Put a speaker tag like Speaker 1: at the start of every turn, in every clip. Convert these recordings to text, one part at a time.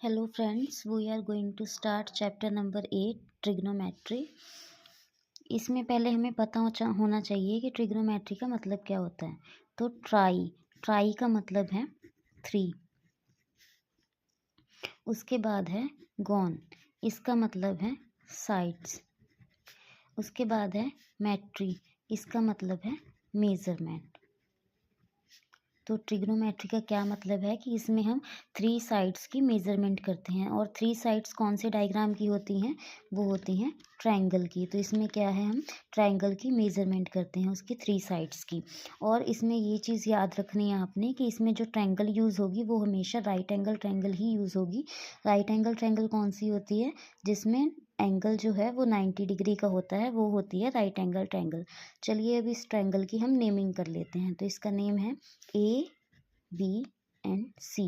Speaker 1: Hello friends, we are going to start chapter number 8 trigonometry। इसमें पहले हमें पता होना चाहिए कि ट्रिग्नोमेट्री का मतलब क्या होता है। तो ट्राई का मतलब है 3। उसके बाद है गॉन, इसका मतलब है साइड्स। उसके बाद है मेट्री, इसका मतलब है मेजरमेंट। तो ट्रिग्नोमेट्री का क्या मतलब है कि इसमें हम 3 साइड्स की मेज़रमेंट करते हैं। और 3 साइड्स कौन से डायग्राम की होती हैं? वो होती हैं ट्रायंगल की। तो इसमें क्या है, हम ट्रायंगल की मेज़रमेंट करते हैं, उसकी 3 साइड्स की। और इसमें ये चीज़ याद रखनी है आपने कि इसमें जो ट्रायंगल यूज़ होगी वो हमेशा राइट एंगल ट्रायंगल ही यूज़ होगी। राइट एंगल ट्रायंगल कौन सी होती है? जिसमें एंगल जो है वो 90 डिग्री का होता है, वो होती है राइट एंगल ट्रायंगल। चलिए अब इस ट्रायंगल की हम नेमिंग कर लेते हैं। तो इसका नेम है ए, बी एंड सी।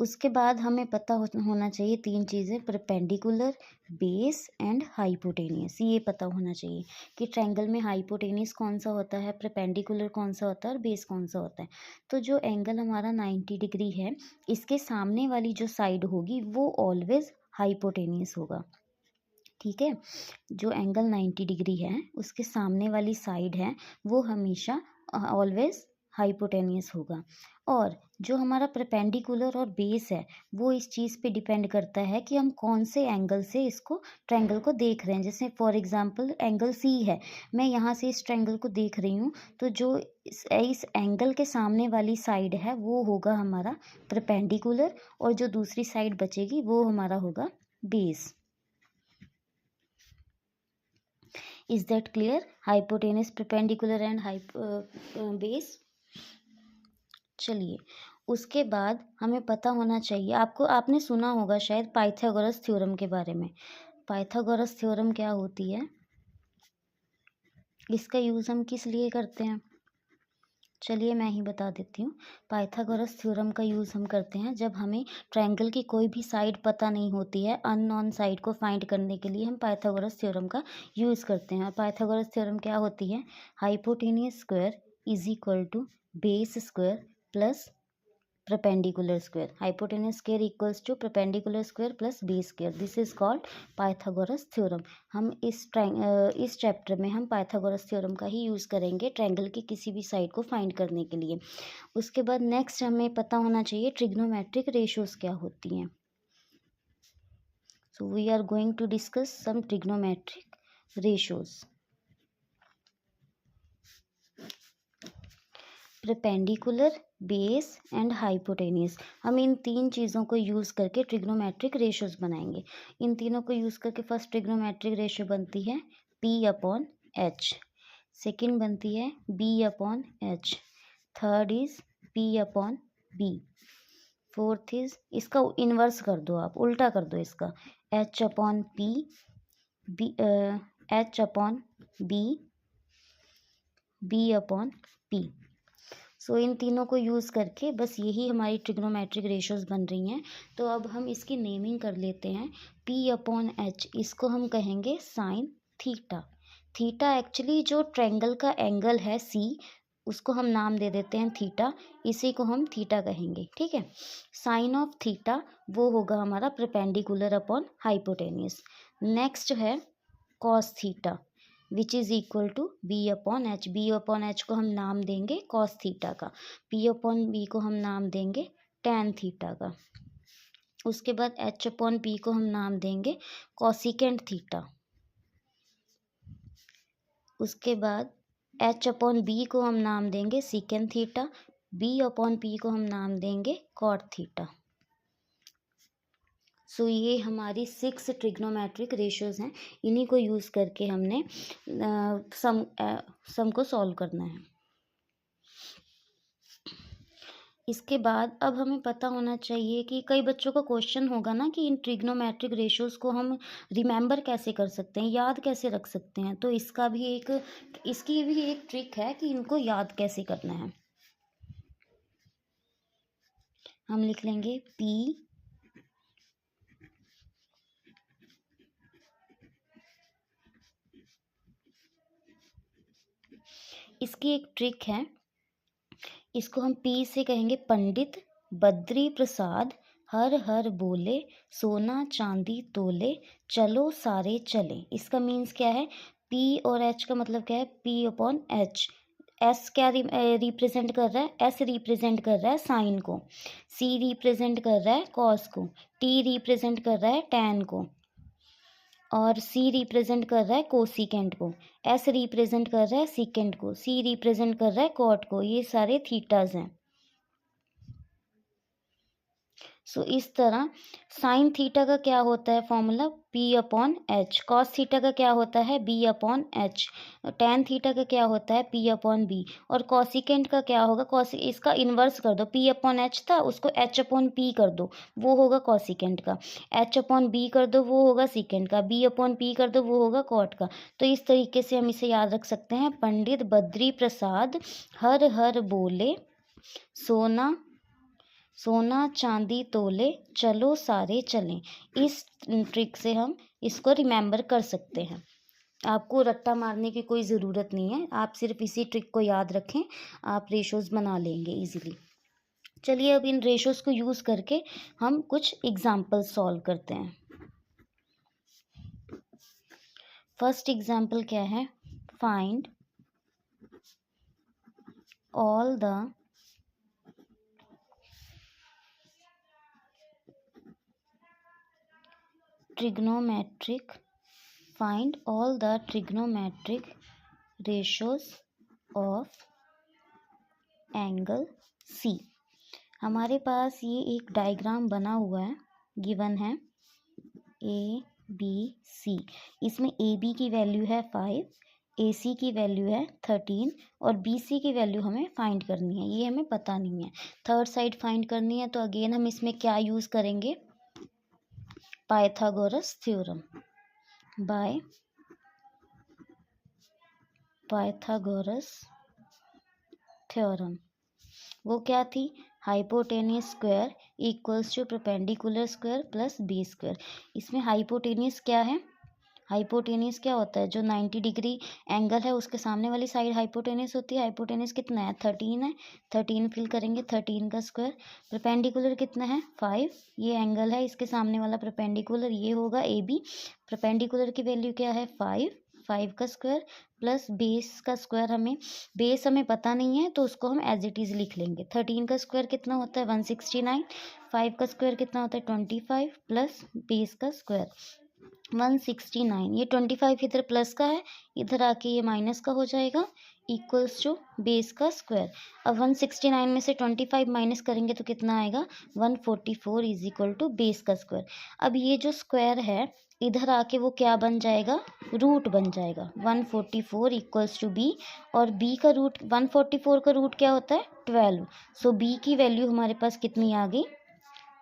Speaker 1: उसके बाद हमें पता होना चाहिए 3 चीज़ें, परपेंडिकुलर, बेस एंड हाइपोटेनियस। ये पता होना चाहिए कि ट्रायंगल में हाइपोटेनियस कौन सा होता है, परपेंडिकुलर कौन सा होता है और बेस कौन सा होता है। तो जो एंगल हमारा 90 डिग्री है, इसके सामने वाली जो साइड होगी वो ऑलवेज हाइपोटेनियस होगा। ठीक है, जो एंगल 90 डिग्री है उसके सामने वाली साइड है वो हमेशा ऑलवेज हाइपोटेनियस होगा। और जो हमारा परपेंडिकुलर और बेस है वो इस चीज़ पे डिपेंड करता है कि हम कौन से एंगल से इसको ट्रायंगल को देख रहे हैं। जैसे फॉर एग्जांपल एंगल सी है, मैं यहाँ से इस ट्रायंगल को देख रही हूँ, तो जो इस एंगल के सामने वाली साइड है वो होगा हमारा परपेंडिकुलर, और जो दूसरी साइड बचेगी वो हमारा होगा base. Is that clear? Hypotenuse, perpendicular and base. चलिए उसके बाद हमें पता होना चाहिए, आपने सुना होगा शायद पाइथागोरस थ्योरम के बारे में। पाइथागोरस थ्योरम क्या होती है, इसका यूज़ हम किस लिए करते हैं? चलिए मैं ही बता देती हूँ। पाइथागोरस थ्योरम का यूज़ हम करते हैं जब हमें ट्रायंगल की कोई भी साइड पता नहीं होती है, अननोन साइड को फाइंड करने के लिए हम पाइथागोरस थ्योरम का यूज़ करते हैं। और पाइथागोरस थ्योरम क्या होती है? Hypotenuse square is equal to base square plus perpendicular square. Hypotenuse square equals to perpendicular square plus B square. This is called Pythagoras theorem. हम इस चैप्टर में हम पाइथागोरस थ्योरम का ही यूज़ करेंगे ट्रायंगल की किसी भी साइड को फाइंड करने के लिए। उसके बाद नेक्स्ट हमें पता होना चाहिए ट्रिग्नोमेट्रिक रेशियोज क्या होती हैं। So we are going to discuss some trigonometric ratios. Perpendicular, base and hypotenuse, हम इन 3 चीज़ों को यूज़ करके ट्रिग्नोमेट्रिक रेशियोज बनाएंगे। इन तीनों को यूज़ करके फर्स्ट ट्रिग्नोमेट्रिक रेशियो बनती है P अपॉन H, सेकेंड बनती है B upon H, third is P upon B, fourth is, इसका इन्वर्स कर दो, आप उल्टा कर दो इसका, H upon P, H upon B, B upon P। सो इन तीनों को यूज़ करके बस यही हमारी ट्रिग्नोमेट्रिक रेशियोज बन रही हैं। तो अब हम इसकी नेमिंग कर लेते हैं। P अपॉन H, इसको हम कहेंगे साइन थीटा। थीटा एक्चुअली जो ट्रायंगल का एंगल है C, उसको हम नाम दे देते हैं थीटा, इसी को हम थीटा कहेंगे। ठीक है, साइन ऑफ थीटा वो होगा हमारा परपेंडिकुलर अपॉन हाइपोटेनियस। नेक्स्ट है cos theta which is equal to B upon H. B upon H को हम नाम देंगे कॉस थीटा का, पी अपॉन बी को हम नाम देंगे टैन थीटा का। उसके बाद एच अपॉन पी को हम नाम देंगे कॉसिकेंट थीटा। उसके बाद एच अपॉन बी को हम नाम देंगे secant theta, B upon P को हम नाम देंगे कॉट थीटा। सो ये हमारी 6 ट्रिग्नोमेट्रिक रेशियोज हैं, इन्हीं को यूज़ करके हमने सम को सॉल्व करना है। इसके बाद अब हमें पता होना चाहिए कि कई बच्चों का क्वेश्चन होगा ना कि इन ट्रिग्नोमेट्रिक रेशियोज को हम रिमेंबर कैसे कर सकते हैं, याद कैसे रख सकते हैं। तो इसकी भी एक ट्रिक है कि इनको याद कैसे करना है। हम लिख लेंगे P इसकी एक ट्रिक है, इसको हम P से कहेंगे पंडित बद्री प्रसाद हर हर बोले सोना चांदी तोले चलो सारे चले। इसका मीन्स क्या है? पी और एच का मतलब क्या है? P upon H. एस क्या रिप्रेजेंट कर रहा है? एस रिप्रेजेंट कर रहा है साइन को, सी रिप्रेजेंट कर रहा है कॉस को, टी रिप्रेजेंट कर रहा है टैन को, और सी रिप्रेजेंट कर रहा है कोसिकेंट को, एस रिप्रेजेंट कर रहा है सीकेंट को, सी रिप्रेजेंट कर रहा है कॉट को। ये सारे थीटाज हैं। सो इस तरह साइन थीटा का क्या होता है formula? P upon H. Cos theta का क्या होता है? B upon H. Tan theta का क्या होता है? P upon B. और कॉसिकेंट का क्या होगा? इसका इन्वर्स कर दो, पी अपॉन एच था उसको एच अपॉन पी कर दो, वो होगा कॉसिकेंट का। एच अपॉन बी कर दो, वो होगा सीकेंट का। बी अपॉन पी कर दो, वो होगा कॉट का। तो इस तरीके से हम इसे याद रख सकते हैं। पंडित बद्री प्रसाद हर हर बोले सोना सोना चांदी तोले चलो सारे चलें। इस ट्रिक से हम इसको रिमेंबर कर सकते हैं। आपको रट्टा मारने की कोई ज़रूरत नहीं है, आप सिर्फ इसी ट्रिक को याद रखें, आप रेशोज़ बना लेंगे इजीली। चलिए अब इन रेशोज़ को यूज़ करके हम कुछ एग्जाम्पल सॉल्व करते हैं। फर्स्ट एग्जाम्पल क्या है? Find all the trigonometric find all the trigonometric ratios of angle C। हमारे पास ये एक डायग्राम बना हुआ है, गिवन है ए बी सी। इसमें ए बी की वैल्यू है 5, ए सी की वैल्यू है 13 और बी सी की वैल्यू हमें फाइंड करनी है। ये हमें पता नहीं है, थर्ड साइड फाइंड करनी है। तो अगेन हम इसमें क्या यूज़ करेंगे? Pythagoras theorem. By Pythagoras theorem. वो क्या थी? Hypotenuse square equals to perpendicular square plus B square. इसमें हाइपोटेनियस क्या है? हाइपोटेनियस क्या होता है? जो 90 डिग्री एंगल है उसके सामने वाली साइड हाइपोटेनियस होती है। हाइपोटेनियस कितना है? 13 है। 13 फिल करेंगे, 13 का स्क्वायर। परपेंडिकुलर कितना है? 5। ये एंगल है, इसके सामने वाला परपेंडिकुलर ये होगा ए बी। परपेंडिकुलर की वैल्यू क्या है? 5 का स्क्वायर प्लस बेस का स्क्वायर। बेस हमें पता नहीं है तो उसको हम एज इट इज़ लिख लेंगे। 13 का स्क्वायर कितना होता है? 169। 5 का स्क्वायर कितना होता है? 25 प्लस बेस का स्क्वायर 169। ये 25 इधर प्लस का है, इधर आके ये माइनस का हो जाएगा, इक्वल्स टू बेस का स्क्वायर। अब 169 में से 25 माइनस करेंगे तो कितना आएगा? 144 इज इक्वल टू बेस का स्क्वायर। अब ये जो स्क्वायर है इधर आके वो क्या बन जाएगा? रूट बन जाएगा। 144 इक्वल्स टू बी, और बी का रूट 144 का रूट क्या होता है? 12। सो बी की वैल्यू हमारे पास कितनी आ गई?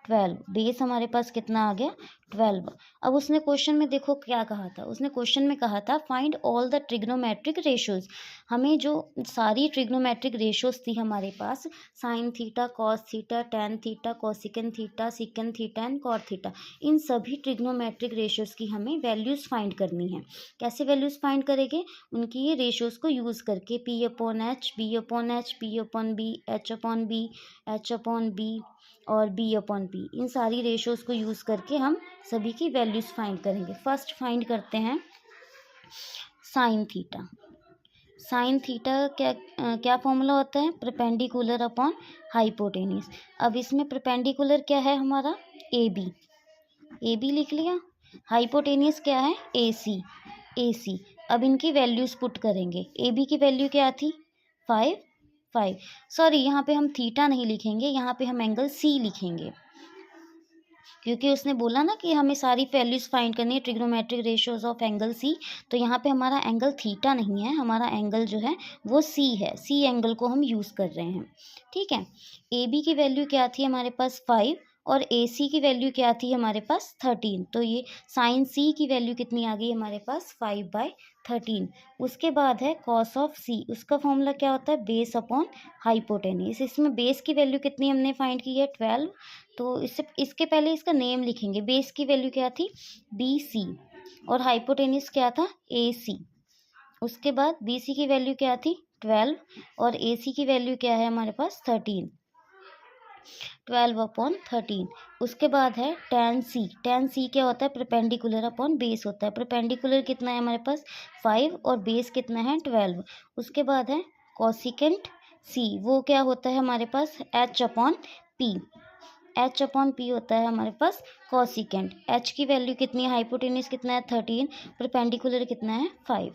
Speaker 1: 12। बेस हमारे पास कितना आ गया? 12। अब उसने क्वेश्चन में देखो क्या कहा था? उसने क्वेश्चन में कहा था find all the trigonometric ratios. हमें जो सारी ट्रिग्नोमेट्रिक रेशोज थी हमारे पास, sine theta, cos theta, tan theta, cosecant theta, secant theta and cot theta, इन सभी ट्रिग्नोमेट्रिक रेशोज की हमें वैल्यूज फाइंड करनी है। कैसे वैल्यूज फाइंड करेंगे? उनकी ये रेशोज को यूज करके, P upon H, B upon H, P upon B, H upon B, H upon B और बी अपॉन पी, इन सारी रेशोज़ को यूज़ करके हम सभी की वैल्यूज़ फाइंड करेंगे। फर्स्ट फाइंड करते हैं साइन थीटा। साइन थीटा क्या फॉर्मूला होता है? Perpendicular upon hypotenuse. अब इसमें परपेंडिकुलर क्या है हमारा? A B. ए बी लिख लिया। हाइपोटेनियस क्या है? ए सी। ए सी। अब इनकी वैल्यूज़ पुट करेंगे। ए बी की वैल्यू क्या थी? 5। सॉरी, यहाँ पे हम थीटा नहीं लिखेंगे, यहाँ पे हम एंगल सी लिखेंगे, क्योंकि उसने बोला ना कि हमें सारी वैल्यूज फाइंड करनी है trigonometric ratios of angle C. तो यहाँ पे हमारा एंगल थीटा नहीं है, हमारा एंगल जो है वो सी है। सी एंगल को हम यूज़ कर रहे हैं, ठीक है। ए बी की वैल्यू क्या थी हमारे पास? 5, और ए सी की वैल्यू क्या थी हमारे पास? 13। तो ये साइन सी की वैल्यू कितनी आ गई हमारे पास? 5/13। उसके बाद है कॉस ऑफ सी। उसका फॉर्मूला क्या होता है? Base upon hypotenuse. इसमें बेस की वैल्यू कितनी हमने फाइंड की है? 12। तो इसके पहले इसका नेम लिखेंगे। बेस की वैल्यू क्या थी? बी सी, और हाइपोटेनियस क्या था? ए सी। उसके बाद बी सी की वैल्यू क्या थी? 12, और ए सी की वैल्यू क्या है हमारे पास? 13। 12/13। उसके बाद है tan c। tan c क्या होता है? परपेंडिकुलर अपॉन बेस होता है। परपेंडिकुलर कितना है हमारे पास? 5 और बेस कितना है? 12। उसके बाद है कोसिकेंट c। वो क्या होता है हमारे पास? h/p। h/p होता है हमारे पास कोसिकेंट। h की वैल्यू कितनी है? हाइपोटेन्यूज कितना है? 13। परपेंडिकुलर कितना है? 5।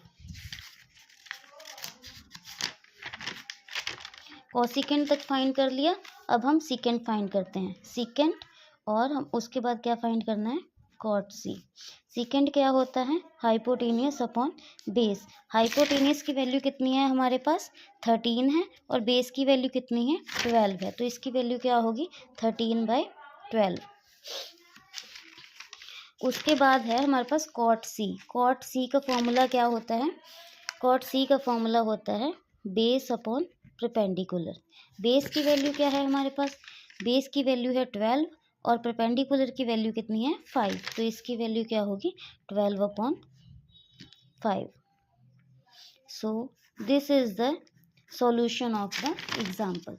Speaker 1: कोसिकेंट तक फाइंड कर लिया। अब हम सीकेंट फाइंड करते हैं। सीकेंट और हम उसके बाद क्या फाइंड करना है? Cot C. सीकेंट क्या होता है? Hypotenuse upon base. हाइपोटेनियस की वैल्यू कितनी है हमारे पास? 13 है और बेस की वैल्यू कितनी है? 12 है। तो इसकी वैल्यू क्या होगी? 13/12। उसके बाद है हमारे पास कॉट सी। कॉट सी का फॉर्मूला क्या होता है? कॉट सी का फॉर्मूला होता है बेस अपॉन परपेंडिकुलर। बेस की वैल्यू क्या है हमारे पास? बेस की वैल्यू है 12 और परपेंडिकुलर की वैल्यू कितनी है? 5। तो इसकी वैल्यू क्या होगी? 12/5। So this is the solution of the example.